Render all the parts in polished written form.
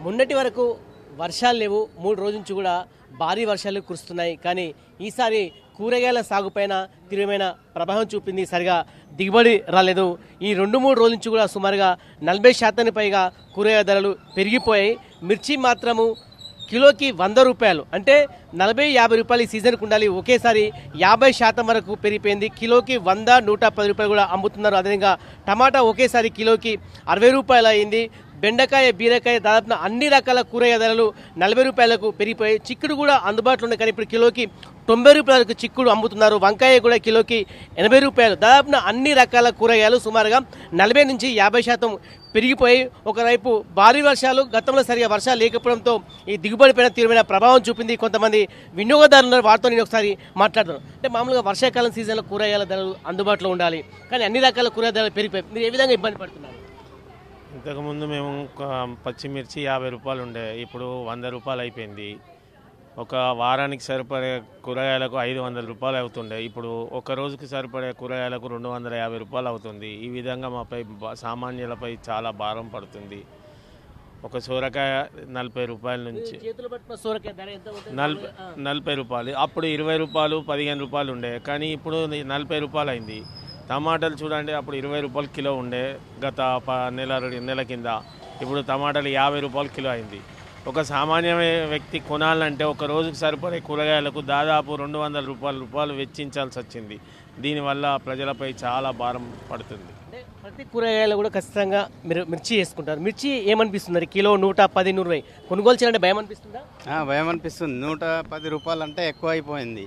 మొన్నటి వరకు వర్షాలు లేవు, 3 రోజుల నుంచి కూడా భారీ వర్షాలు కురుస్తున్నాయి. కానీ ఈసారి కూరగాయల సాగుపైన తీవ్రమైన ప్రభావం చూపింది. సరిగా దిగుబడి రాలేదు. ఈ 2-3 రోజుల నుంచి కూడా సుమారుగా 40% పైగా కూరగాయల ధరలు పెరిగిపోయాయి. మిర్చి మాత్రము కిలోకి 100 రూపాయలు, అంటే 40-50 రూపాయలు ఈ సీజన్కి ఉండాలి, ఒకేసారి 50% వరకు పెరిగిపోయింది. కిలోకి 100-110 రూపాయలు కూడా అమ్ముతున్నారు. అదేవిధంగా టమాటా ఒకేసారి కిలోకి 60 రూపాయలు అయింది. బెండకాయ, బీరకాయ, దాదాపు అన్ని రకాల కూరగాయ ధరలు 40 రూపాయలకు పెరిగిపోయాయి. చిక్కుడు కూడా అందుబాటులో ఉన్నాయి, కానీ ఇప్పుడు కిలోకి 90 రూపాయలకు చిక్కుడు అమ్ముతున్నారు. వంకాయ కూడా కిలోకి 80 రూపాయలు. దాదాపు అన్ని రకాల కూరగాయలు సుమారుగా 40-50% పెరిగిపోయి, ఒకవైపు భారీ వర్షాలు, గతంలో సరిగా వర్షాలు లేకపోవడంతో ఈ దిగుబడిపైన తీవ్రమైన ప్రభావం చూపింది. కొంతమంది వినియోగదారులు ఉన్నారు, వారితో నేను ఒకసారి మాట్లాడుతున్నాను. అంటే మామూలుగా వర్షాకాలం సీజన్లో కూరగాయల ధరలు అందుబాటులో ఉండాలి, కానీ అన్ని రకాల కూరగాయల ధరలు పెరిగిపోయి మీరు ఏ విధంగా ఇబ్బంది పడుతున్నారు? ఇంతకుముందు మేము పచ్చిమిర్చి 50 రూపాయలు ఉండే, ఇప్పుడు 100 రూపాయలు అయిపోయింది. ఒక వారానికి సరిపడే కూరగాయలకు 500 రూపాయలు అవుతుండే, ఇప్పుడు ఒక రోజుకి సరిపడే కూరగాయలకు 250 రూపాయలు అవుతుంది. ఈ విధంగా మాపై సామాన్యులపై చాలా భారం పడుతుంది. ఒక సొరకాయ 40 రూపాయల నుంచి 40 రూపాయలు, అప్పుడు 20 రూపాయలు 15 రూపాయలు ఉండే, కానీ ఇప్పుడు 40 రూపాయలు అయింది. టమాటాలు చూడండి, అప్పుడు 20 రూపాయలు కిలో ఉండే గత నెల కింద, ఇప్పుడు టమాటాలు 50 రూపాయలు కిలో అయింది. ఒక సామాన్య వ్యక్తి కొనాలంటే ఒక రోజుకు సరిపడే కూరగాయలకు దాదాపు 200 రూపాయలు వెచ్చించాల్సి వచ్చింది. దీనివల్ల ప్రజలపై చాలా భారం పడుతుంది. ప్రతి కూరగాయలు కూడా ఖచ్చితంగా మీరు మిర్చి వేసుకుంటారు. మిర్చి ఏమనిపిస్తుంది? కిలో 110-120 కొనుగోలు చేయాలంటే భయం అనిపిస్తుందా? భయం అనిపిస్తుంది. 110 రూపాయలు అంటే ఎక్కువ అయిపోయింది.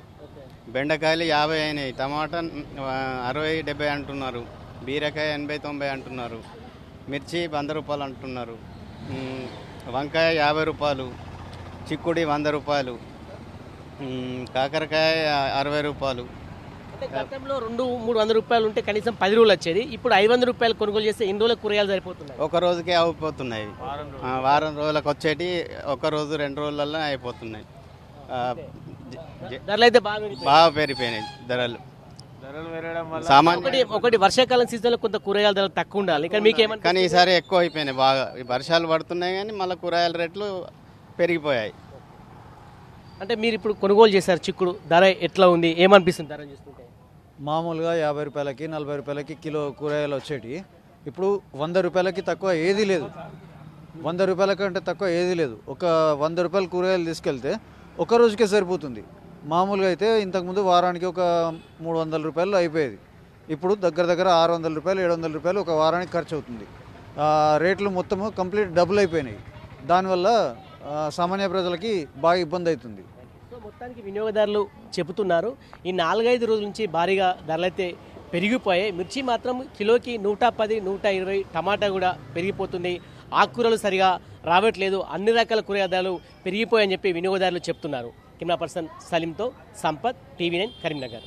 బెండకాయలు 50 అయినాయి, టమాటా 60-70 అంటున్నారు, బీరకాయ 80-90 అంటున్నారు, మిర్చి 100 రూపాయలు అంటున్నారు, వంకాయ 50 రూపాయలు, చిక్కుడి 100 రూపాయలు, కాకరకాయ 60 రూపాయలు. అంటే గతంలో 200-300 రూపాయలు ఉంటే కనీసం 10 రోజులు వచ్చేది, ఇప్పుడు 500 రూపాయలు కొనుగోలు చేస్తే ఎన్ని రోజుల కూరగాయలు సరిపోతున్నాయి? ఒక రోజుకే అయిపోతున్నాయి. వారం రోజులకు వచ్చేటి ఒక రోజు 2 రోజులలో అయిపోతున్నాయి. ధరలు అయితే బాగా పెరిగిపోయినాయి ధరలు. ఒకటి వర్షాకాలం సీజన్ లో కొంత కూరగాయల ధరలు తక్కువ ఉండాలి, కానీ ఈసారి ఎక్కువ అయిపోయినాయి. బాగా వర్షాలు పడుతున్నాయి, కానీ మళ్ళీ కూరగాయల రేట్లు పెరిగిపోయాయి. అంటే మీరు ఇప్పుడు కొనుగోలు చేశారు, చిక్కుడు ధర ఎట్లా ఉంది, ఏమనిపిస్తుంది ధర చూస్తుంటే? మామూలుగా 50 రూపాయలకి 40 రూపాయలకి కిలో కూరగాయలు వచ్చేటి, ఇప్పుడు 100 రూపాయలకి తక్కువ ఏది లేదు. 100 రూపాయల కంటే తక్కువ ఏది లేదు. ఒక 100 రూపాయల కూరగాయలు తీసుకెళ్తే ఒక రోజుకే సరిపోతుంది. మామూలుగా అయితే ఇంతకుముందు వారానికి ఒక 300 రూపాయలు అయిపోయేది, ఇప్పుడు దగ్గర 600 రూపాయలు 700 రూపాయలు ఒక వారానికి ఖర్చు అవుతుంది. రేట్లు మొత్తము కంప్లీట్ డబుల్ అయిపోయినాయి. దానివల్ల సామాన్య ప్రజలకి బాగా ఇబ్బంది అవుతుంది. సో మొత్తానికి వినియోగదారులు చెబుతున్నారు, ఈ 4-5 రోజుల నుంచి భారీగా ధరలు అయితే పెరిగిపోయాయి. మిర్చి మాత్రం కిలోకి 110-120, టమాటా కూడా పెరిగిపోతుంది. ఆకుకూరలు సరిగా రావట్లేదు, అన్ని రకాల కూరగాయల ధరలు పెరిగిపోయాయని చెప్పి వినియోగదారులు చెప్తున్నారు. కెమెరా పర్సన్ సలీంతో సంపత్, TV9 కరీంనగర్.